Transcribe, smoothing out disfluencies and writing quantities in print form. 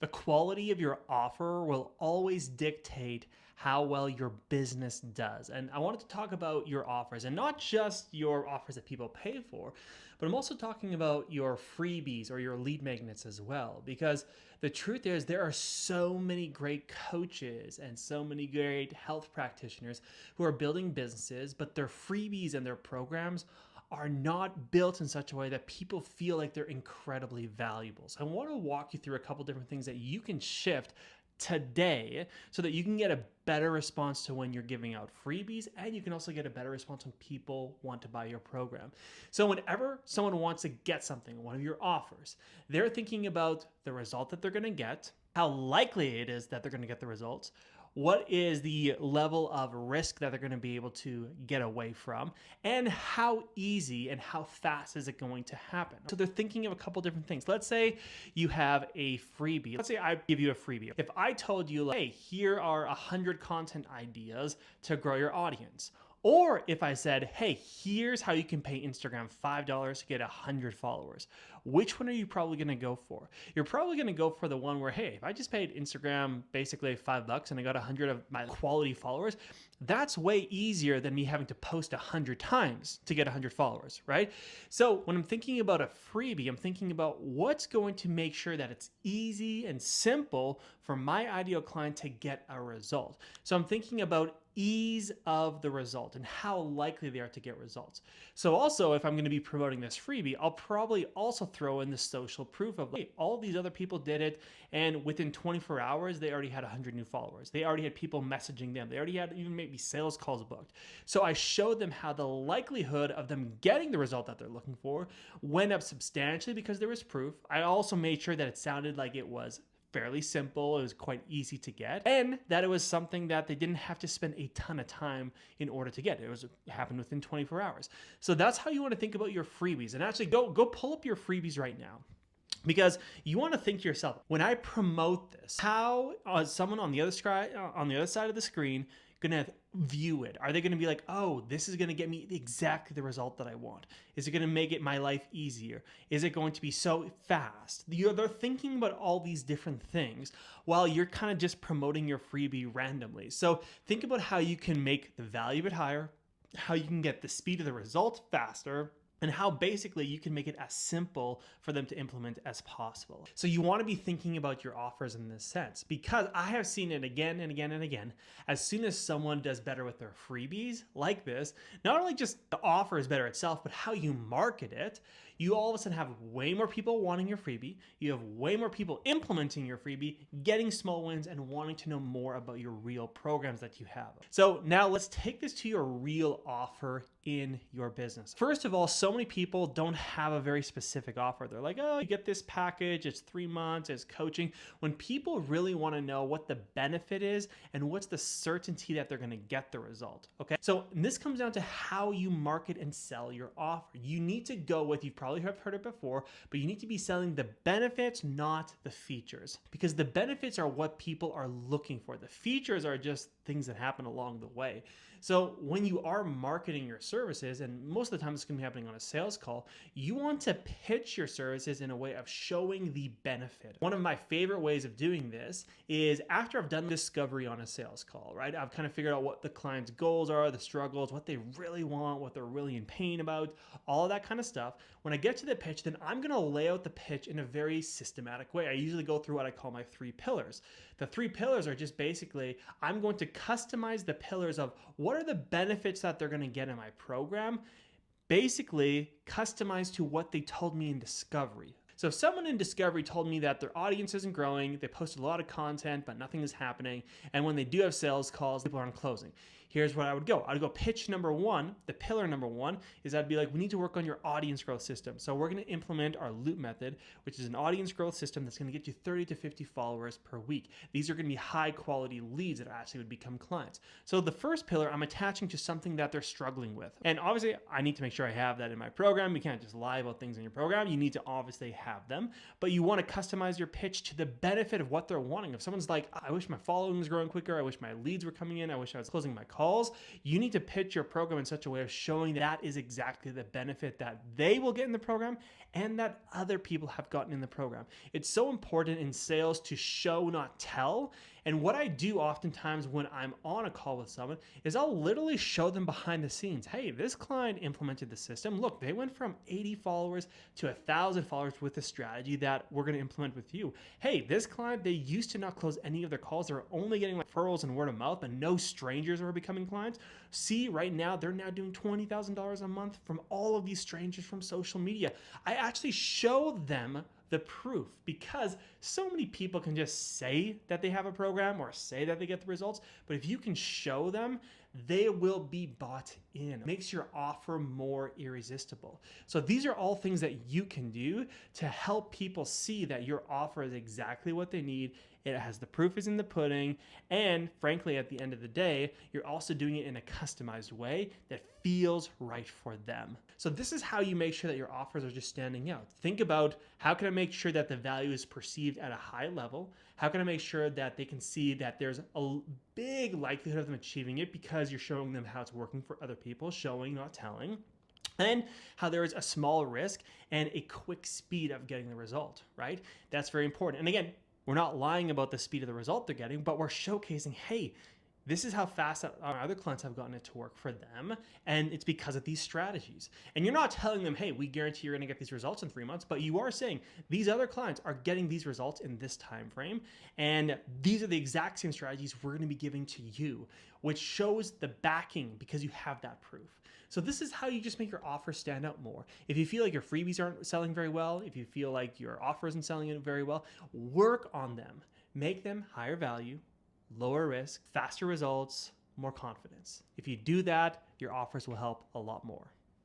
The quality of your offer will always dictate how well your business does. And I wanted to talk about your offers and not just your offers that people pay for, but I'm also talking about your freebies or your lead magnets as well. Because the truth is, there are so many great coaches and so many great health practitioners who are building businesses, but their freebies and their programs are not built in such a way that people feel like they're incredibly valuable. So I want to walk you through a couple different things that you can shift today so that you can get a better response to when you're giving out freebies, and you can also get a better response when people want to buy your program. So whenever someone wants to get something, one of your offers, they're thinking about the result that they're going to get, how likely it is that they're going to get the results, what is the level of risk that they're going to be able to get away from, and how easy and how fast is it going to happen. So they're thinking of a couple different things. Let's say you have a freebie. Let's say I give you a freebie. If I told you, like, hey, here are 100 content ideas to grow your audience. Or if I said, hey, here's how you can pay Instagram $5 to get 100 followers. Which one are you probably going to go for? You're probably going to go for the one where, hey, if I just paid Instagram basically $5 and I got 100 of my quality followers, that's way easier than me having to post 100 times to get 100 followers, right? So when I'm thinking about a freebie, I'm thinking about what's going to make sure that it's easy and simple for my ideal client to get a result. So I'm thinking about ease of the result and how likely they are to get results. So also, if I'm going to be promoting this freebie, I'll probably also throw in the social proof of, like, hey, all these other people did it, and within 24 hours, they already had 100 new followers. They already had people messaging them. They already had even maybe sales calls booked. So I showed them how the likelihood of them getting the result that they're looking for went up substantially because there was proof. I also made sure that it sounded like it was fairly simple, it was quite easy to get, and that it was something that they didn't have to spend a ton of time in order to get. It happened within 24 hours. So that's how you want to think about your freebies. And actually go pull up your freebies right now. Because you want to think to yourself, when I promote this, how is someone on the other side of the screen going to view it? Are they going to be like, oh, this is going to get me exactly the result that I want? Is it going to make my life easier? Is it going to be so fast? They're thinking about all these different things while you're kind of just promoting your freebie randomly. So think about how you can make the value of it higher, how you can get the speed of the result faster, and how basically you can make it as simple for them to implement as possible. So you want to be thinking about your offers in this sense, because I have seen it again and again and again. As soon as someone does better with their freebies like this, not only just the offer is better itself, but how you market it, you all of a sudden have way more people wanting your freebie. You have way more people implementing your freebie, getting small wins, and wanting to know more about your real programs that you have. So now let's take this to your real offer in your business. First of all, so many people don't have a very specific offer. They're like, oh, you get this package, it's 3 months, it's coaching. When people really want to know what the benefit is and what's the certainty that they're going to get the result. Okay. So this comes down to how you market and sell your offer. You need to go with, you've probably heard it before, but you need to be selling the benefits, not the features, because the benefits are what people are looking for. The features are just things that happen along the way. So when you are marketing your services, and most of the time it's going to be happening on a sales call, you want to pitch your services in a way of showing the benefit. One of my favorite ways of doing this is after I've done discovery on a sales call, right? I've kind of figured out what the client's goals are, the struggles, what they really want, what they're really in pain about, all of that kind of stuff. When I get to the pitch, then I'm going to lay out the pitch in a very systematic way. I usually go through what I call my 3 pillars. The 3 pillars are just basically, I'm going to customize the pillars of what are the benefits that they're going to get in my program, basically customized to what they told me in discovery. So if someone in discovery told me that their audience isn't growing, they posted a lot of content, but nothing is happening, and when they do have sales calls, people aren't closing. Here's where I would go. I'd go pitch number 1, the pillar number 1 is I'd be like, we need to work on your audience growth system. So we're going to implement our loop method, which is an audience growth system that's going to get you 30 to 50 followers per week. These are going to be high quality leads that actually would become clients. So the first pillar I'm attaching to something that they're struggling with. And obviously I need to make sure I have that in my program. You can't just lie about things in your program. You need to obviously have have them, but you want to customize your pitch to the benefit of what they're wanting. If someone's like, I wish my following was growing quicker, I wish my leads were coming in, I wish I was closing my calls, you need to pitch your program in such a way of showing that is exactly the benefit that they will get in the program and that other people have gotten in the program. It's so important in sales to show, not tell. And what I do oftentimes when I'm on a call with someone is I'll literally show them behind the scenes. Hey, this client implemented the system. Look, they went from 80 followers to 1,000 followers with the strategy that we're going to implement with you. Hey, this client, they used to not close any of their calls. They were only getting like referrals and word of mouth, and no strangers were becoming clients. See, right now, they're now doing $20,000 a month from all of these strangers from social media. I actually show them the proof, because so many people can just say that they have a program or say that they get the results, but if you can show them, they will be bought in. It makes your offer more irresistible. So these are all things that you can do to help people see that your offer is exactly what they need. It has the proof is in the pudding. And frankly, at the end of the day, you're also doing it in a customized way that feels right for them. So this is how you make sure that your offers are just standing out. Think about, how can I make sure that the value is perceived at a high level? How can I make sure that they can see that there's a big likelihood of them achieving it because you're showing them how it's working for other people, showing, not telling? And how there is a small risk and a quick speed of getting the result, right? That's very important. And again, we're not lying about the speed of the result they're getting, but we're showcasing, hey, this is how fast our other clients have gotten it to work for them. And it's because of these strategies. And you're not telling them, hey, we guarantee you're going to get these results in 3 months, but you are saying these other clients are getting these results in this time frame. And these are the exact same strategies we're going to be giving to you, which shows the backing because you have that proof. So this is how you just make your offer stand out more. If you feel like your freebies aren't selling very well, if you feel like your offer isn't selling it very well, work on them. Make them higher value, lower risk, faster results, more confidence. If you do that, your offers will help a lot more.